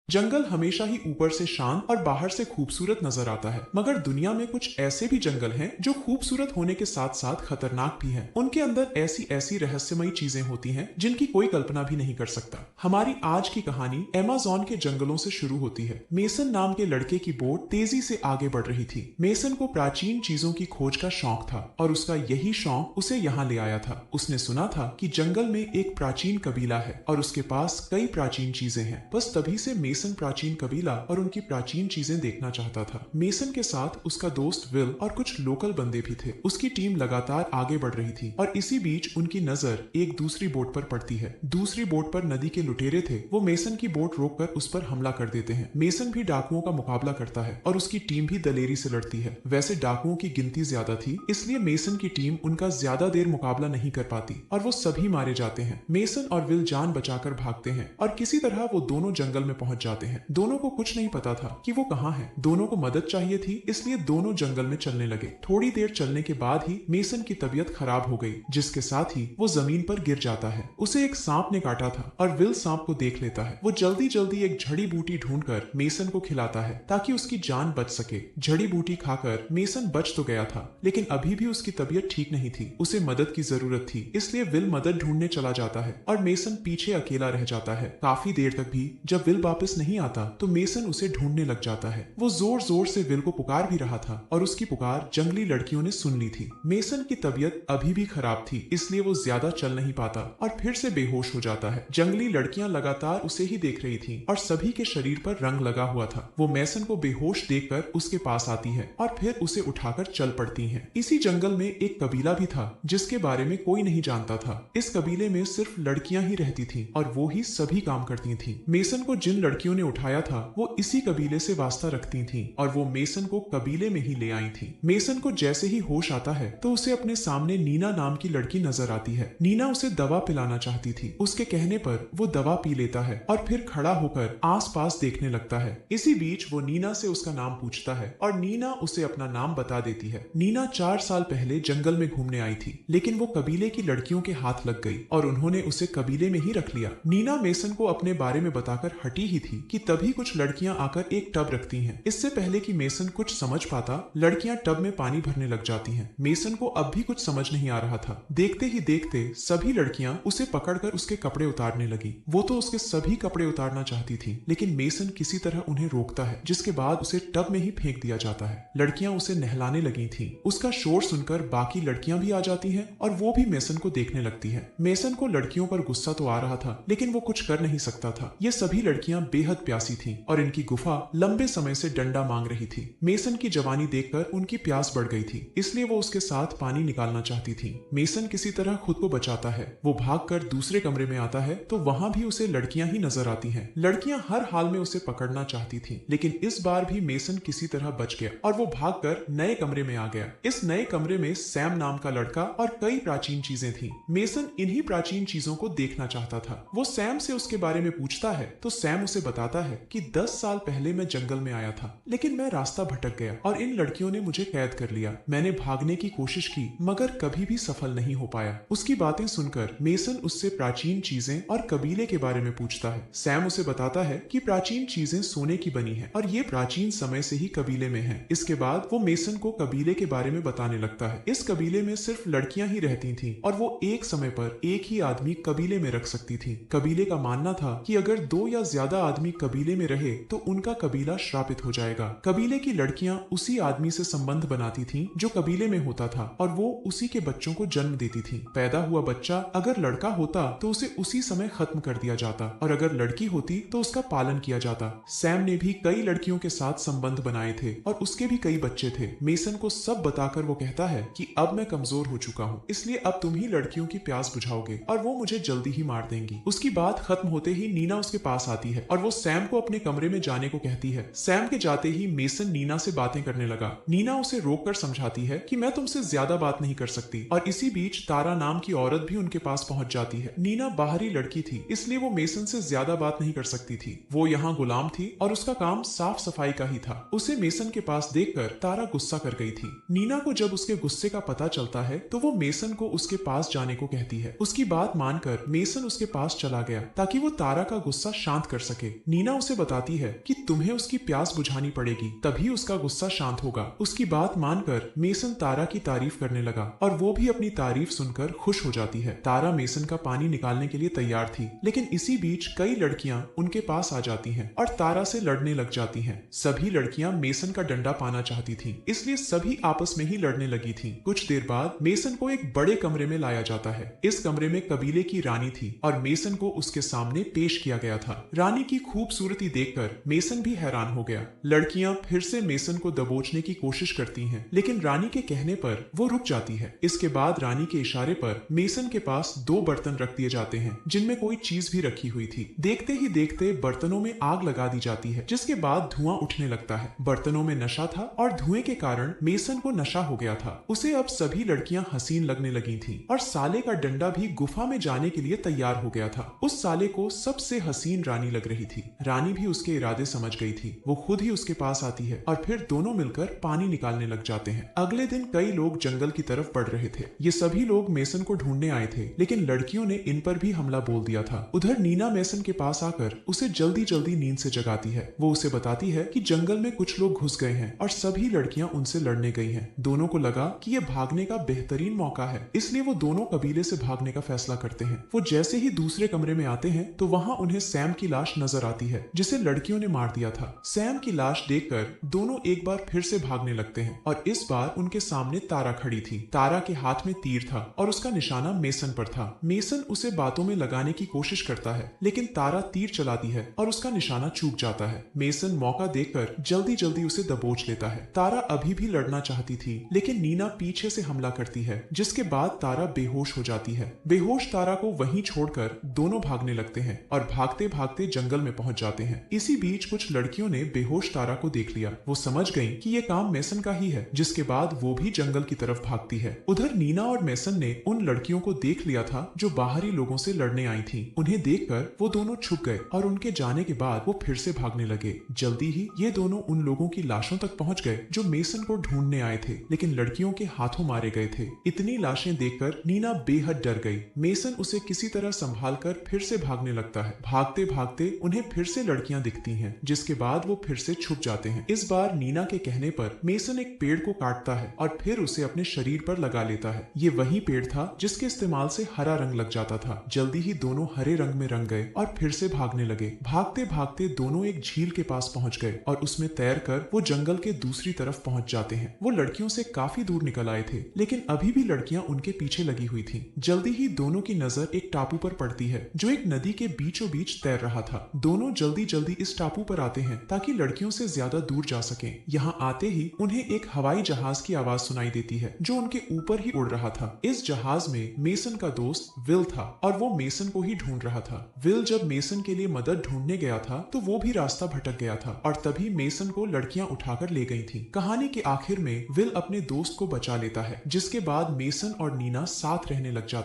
जंगल हमेशा ही ऊपर से शांत और बाहर से खूबसूरत नजर आता है, मगर दुनिया में कुछ ऐसे भी जंगल हैं जो खूबसूरत होने के साथ साथ खतरनाक भी हैं। उनके अंदर ऐसी ऐसी रहस्यमयी चीजें होती हैं जिनकी कोई कल्पना भी नहीं कर सकता। हमारी आज की कहानी अमेज़न के जंगलों से शुरू होती है। मेसन नाम के लड़के की बोट तेजी से आगे बढ़ रही थी। मेसन को प्राचीन चीजों की खोज का शौक था और उसका यही शौक उसे यहाँ ले आया था। उसने सुना था कि जंगल में एक प्राचीन कबीला है और उसके पास कई प्राचीन चीजें हैं। बस तभी से मेसन प्राचीन कबीला और उनकी प्राचीन चीजें देखना चाहता था। मेसन के साथ उसका दोस्त विल और कुछ लोकल बंदे भी थे। उसकी टीम लगातार आगे बढ़ रही थी और इसी बीच उनकी नजर एक दूसरी बोट पर पड़ती है। दूसरी बोट पर नदी के लुटेरे थे। वो मेसन की बोट रोककर उस पर हमला कर देते हैं। मेसन भी डाकुओं का मुकाबला करता है और उसकी टीम भी दलेरी से लड़ती है। वैसे डाकुओं की गिनती ज्यादा थी, इसलिए मेसन की टीम उनका ज्यादा देर मुकाबला नहीं कर पाती और वो सभी मारे जाते हैं। मेसन और विल जान बचाकर भागते हैं और किसी तरह वो दोनों जंगल में पहुंच जाते हैं। दोनों को कुछ नहीं पता था कि वो कहाँ है। दोनों को मदद चाहिए थी, इसलिए दोनों जंगल में चलने लगे। थोड़ी देर चलने के बाद ही मेसन की तबीयत खराब हो गई, जिसके साथ ही वो जमीन पर गिर जाता है। उसे एक सांप ने काटा था और विल सांप को देख लेता है। वो जल्दी जल्दी एक जड़ी बूटी ढूंढकर मेसन को खिलाता है ताकि उसकी जान बच सके। जड़ी बूटी खाकर मेसन बच तो गया था, लेकिन अभी भी उसकी तबीयत ठीक नहीं थी। उसे मदद की जरूरत थी, इसलिए विल मदद ढूंढने चला जाता है और मेसन पीछे अकेला रह जाता है। काफी देर तक भी जब विल वापस नहीं आता तो मेसन उसे ढूंढने लग जाता है। वो जोर जोर से विल को पुकार भी रहा था और उसकी पुकार जंगली लड़कियों ने सुन ली थी। मेसन की तबीयत अभी भी खराब थी, इसलिए वो ज्यादा चल नहीं पाता और फिर से बेहोश हो जाता है। जंगली लड़कियां लगातार उसे ही देख रही थी और सभी के शरीर पर रंग लगा हुआ था। वो मेसन को बेहोश देखकर उसके पास आती है और फिर उसे उठाकर चल पड़ती हैं। इसी जंगल में एक कबीला भी था जिसके बारे में कोई नहीं जानता था। इस कबीले में सिर्फ लड़कियां ही रहती थी और वो ही सभी काम करती थी। मेसन को जिन लड़कियों ने उठाया था वो इसी कबीले से वास्ता रखती थीं और वो मेसन को कबीले में ही ले आई थी। मेसन को जैसे ही होश आता है तो उसे अपने सामने नीना नाम की लड़की नजर आती है। नीना उसे दवा पिलाना चाहती थी। उसके कहने पर वो दवा पी लेता है और फिर खड़ा होकर आसपास देखने लगता है। इसी बीच वो नीना से उसका नाम पूछता है और नीना उसे अपना नाम बता देती है। नीना 4 साल पहले जंगल में घूमने आई थी, लेकिन वो कबीले की लड़कियों के हाथ लग गई और उन्होंने उसे कबीले में ही रख लिया। नीना मेसन को अपने बारे में बताकर हटी ही थी कि तभी कुछ लड़कियां आकर एक टब रखती हैं। इससे पहले कि मेसन कुछ समझ पाता, लड़कियां टब में पानी भरने लग जाती हैं। मेसन को अब भी कुछ समझ नहीं आ रहा था। देखते ही देखते सभी लड़कियां उसे पकड़कर उसके कपड़े उतारने लगी। वो तो उसके सभी कपड़े उतारना चाहती थी, लेकिन मेसन किसी तरह उन्हें रोकता है, जिसके बाद उसे टब में ही फेंक दिया जाता है। लड़कियां उसे नहलाने लगी थीं। उसका शोर सुनकर बाकी लड़कियां भी आ जाती हैं और वो भी मेसन को देखने लगती है। मेसन को लड़कियों पर गुस्सा तो आ रहा था, लेकिन वो कुछ कर नहीं सकता था। ये सभी लड़कियां बेहद प्यासी थीं और इनकी गुफा लंबे समय से डंडा मांग रही थी। मेसन की जवानी देखकर उनकी प्यास बढ़ गई थी, इसलिए वो उसके साथ पानी निकालना चाहती थी। मेसन किसी तरह खुद को बचाता है। वो भागकर दूसरे कमरे में आता है तो वहां भी उसे लड़कियां ही नजर आती हैं। लड़कियां हर हाल में उसे पकड़ना चाहती थीं, लेकिन इस बार भी मेसन किसी तरह बच गया और वो भागकर नए कमरे में आ गया। इस नए कमरे में सैम नाम का लड़का और कई प्राचीन चीजें थीं। मेसन इन्हीं प्राचीन चीजों को देखना चाहता था। वो सैम से उसके बारे में पूछता है तो सैम उसे बताता है कि 10 साल पहले मैं जंगल में आया था, लेकिन मैं रास्ता भटक गया और इन लड़कियों ने मुझे कैद कर लिया। मैंने भागने की कोशिश की, मगर कभी भी सफल नहीं हो पाया। उसकी बातें सुनकर मेसन उससे प्राचीन चीजें और कबीले के बारे में पूछता है। सैम उसे बताता है कि प्राचीन चीजें सोने की बनी है और ये प्राचीन समय से ही कबीले में है। इसके बाद वो मेसन को कबीले के बारे में बताने लगता है। इस कबीले में सिर्फ लड़कियां ही रहती थीं और वो एक समय पर एक ही आदमी कबीले में रख सकती थी। कबीले का मानना था कि अगर 2 या ज्यादा आदमी कबीले में रहे तो उनका कबीला श्रापित हो जाएगा। कबीले की लड़कियां उसी आदमी से संबंध बनाती थीं जो कबीले में होता था और वो उसी के बच्चों को जन्म देती थीं। पैदा हुआ बच्चा अगर लड़का होता तो उसे उसी समय खत्म कर दिया जाता और अगर लड़की होती तो उसका पालन किया जाता। सैम ने भी कई लड़कियों के साथ संबंध बनाए थे और उसके भी कई बच्चे थे। मेसन को सब बताकर वो कहता है कि अब मैं कमजोर हो चुका हूँ, इसलिए अब तुम ही लड़कियों की प्यास बुझाओगे और वो मुझे जल्दी ही मार देंगी। उसकी बात खत्म होते ही नीना उसके पास आती है और वो सैम को अपने कमरे में जाने को कहती है। सैम के जाते ही मेसन नीना से बातें करने लगा। नीना उसे रोककर समझाती है कि मैं तुमसे ज्यादा बात नहीं कर सकती और इसी बीच तारा नाम की औरत भी उनके पास पहुंच जाती है। नीना बाहरी लड़की थी, इसलिए वो मेसन से ज्यादा बात नहीं कर सकती थी। वो यहाँ गुलाम थी और उसका काम साफ सफाई का ही था। उसे मेसन के पास देखकर तारा गुस्सा कर गई थी। नीना को जब उसके गुस्से का पता चलता है तो वो मेसन को उसके पास जाने को कहती है। उसकी बात मानकर मेसन उसके पास चला गया ताकि वो तारा का गुस्सा शांत कर सके। नीना उसे बताती है कि तुम्हें उसकी प्यास बुझानी पड़ेगी, तभी उसका गुस्सा शांत होगा। उसकी बात मानकर मेसन तारा की तारीफ करने लगा और वो भी अपनी तारीफ सुनकर खुश हो जाती है। तारा मेसन का पानी निकालने के लिए तैयार थी, लेकिन इसी बीच कई लड़कियां उनके पास आ जाती हैं और तारा से लड़ने लग जाती हैं। सभी लड़कियां मेसन का डंडा पाना चाहती थीं, इसलिए सभी आपस में ही लड़ने लगी थीं। कुछ देर बाद मेसन को एक बड़े कमरे में लाया जाता है। इस कमरे में कबीले की रानी थी और मेसन को उसके सामने पेश किया गया था। रानी की खूबसूरती देखकर मेसन भी हैरान हो गया। लड़कियां फिर से मेसन को दबोचने की कोशिश करती हैं, लेकिन रानी के कहने पर वो रुक जाती है। इसके बाद रानी के इशारे पर मेसन के पास 2 बर्तन रख दिए जाते हैं जिनमें कोई चीज भी रखी हुई थी। देखते ही देखते बर्तनों में आग लगा दी जाती है, जिसके बाद धुआं उठने लगता है। बर्तनों में नशा था और धुएं के कारण मेसन को नशा हो गया था। उसे अब सभी लड़कियां हसीन लगने लगी थीं और साले का डंडा भी गुफा में जाने के लिए तैयार हो गया था। उस साले को सबसे हसीन रानी लग रही थी। रानी भी उसके इरादे समझ गई थी। वो खुद ही उसके पास आती है और फिर दोनों मिलकर पानी निकालने लग जाते हैं। अगले दिन कई लोग जंगल की तरफ बढ़ रहे थे। ये सभी लोग मेसन को ढूंढने आए थे, लेकिन लड़कियों ने इन पर भी हमला बोल दिया था। उधर नीना मेसन के पास आकर उसे जल्दी जल्दी नींद से जगाती है। वो उसे बताती है कि जंगल में कुछ लोग घुस गए हैं और सभी लड़कियां उनसे लड़ने गई हैं। दोनों को लगा कि ये भागने का बेहतरीन मौका है, इसलिए वो दोनों कबीले से भागने का फैसला करते हैं। वो जैसे ही दूसरे कमरे में आते हैं तो वहां उन्हें सैम की लाश नजर आती है, जिसे लड़कियों ने मार दिया था। सैम की लाश देखकर दोनों एक बार फिर से भागने लगते हैं और इस बार उनके सामने तारा खड़ी थी। तारा के हाथ में तीर था और उसका निशाना मेसन पर था। मेसन उसे बातों में लगाने की कोशिश करता है, लेकिन तारा तीर चलाती है और उसका निशाना चूक जाता है। मेसन मौका देखकर जल्दी जल्दी उसे दबोच लेता है। तारा अभी भी लड़ना चाहती थी, लेकिन नीना पीछे से हमला करती है, जिसके बाद तारा बेहोश हो जाती है। बेहोश तारा को वहीं छोड़कर दोनों भागने लगते हैं और भागते भागते जंगल में पहुंच जाते हैं। इसी बीच कुछ लड़कियों ने बेहोश तारा को देख लिया। वो समझ गई कि ये काम मेसन का ही है, जिसके बाद वो भी जंगल की तरफ भागती है। उधर नीना और मेसन ने उन लड़कियों को देख लिया था जो बाहरी लोगों से लड़ने आई थी। उन्हें देखकर वो दोनों छुप गए और उनके जाने के बाद वो फिर से भागने लगे। जल्दी ही ये दोनों उन लोगों की लाशों तक पहुंच गए जो मेसन को ढूंढने आए थे, लेकिन लड़कियों के हाथों मारे गए थे। इतनी लाशें देखकर नीना बेहद डर गई। मेसन उसे किसी तरह संभाल कर फिर से भागने लगता है। भागते भागते उन्हें फिर से लड़कियां दिखती हैं, जिसके बाद वो फिर से छुप जाते हैं। इस बार नीना के कहने पर मेसन एक पेड़ को काटता है और फिर उसे अपने शरीर पर लगा लेता है। ये वही पेड़ था जिसके इस्तेमाल से हरा रंग लग जाता था। जल्दी ही दोनों हरे रंग में रंग गए और फिर से भागने लगे। भागते भागते दोनों एक झील के पास पहुंच गए और उसमें तैरकर वो जंगल के दूसरी तरफ पहुंच जाते हैं। वो लड़कियों से काफी दूर निकल आए थे, लेकिन अभी भी लड़कियां उनके पीछे लगी हुई थी। जल्दी ही दोनों की नजर एक टापू पर पड़ती है जो एक नदी के बीचों बीच तैर रहा था। दोनों जल्दी जल्दी इस टापू पर आते हैं ताकि लड़कियों से ज्यादा दूर जा सकें। यहाँ आते ही उन्हें एक हवाई जहाज की आवाज सुनाई देती है जो उनके ऊपर ही उड़ रहा था। इस जहाज में मेसन का दोस्त विल था और वो मेसन को ही ढूंढ रहा था। विल जब मेसन के लिए मदद ढूंढने गया था तो वो भी रास्ता भटक गया था और तभी मेसन को लड़कियां उठाकर ले गई थी। कहानी के आखिर में विल अपने दोस्त को बचा लेता है, जिसके बाद मेसन और नीना साथ रहने लग जाते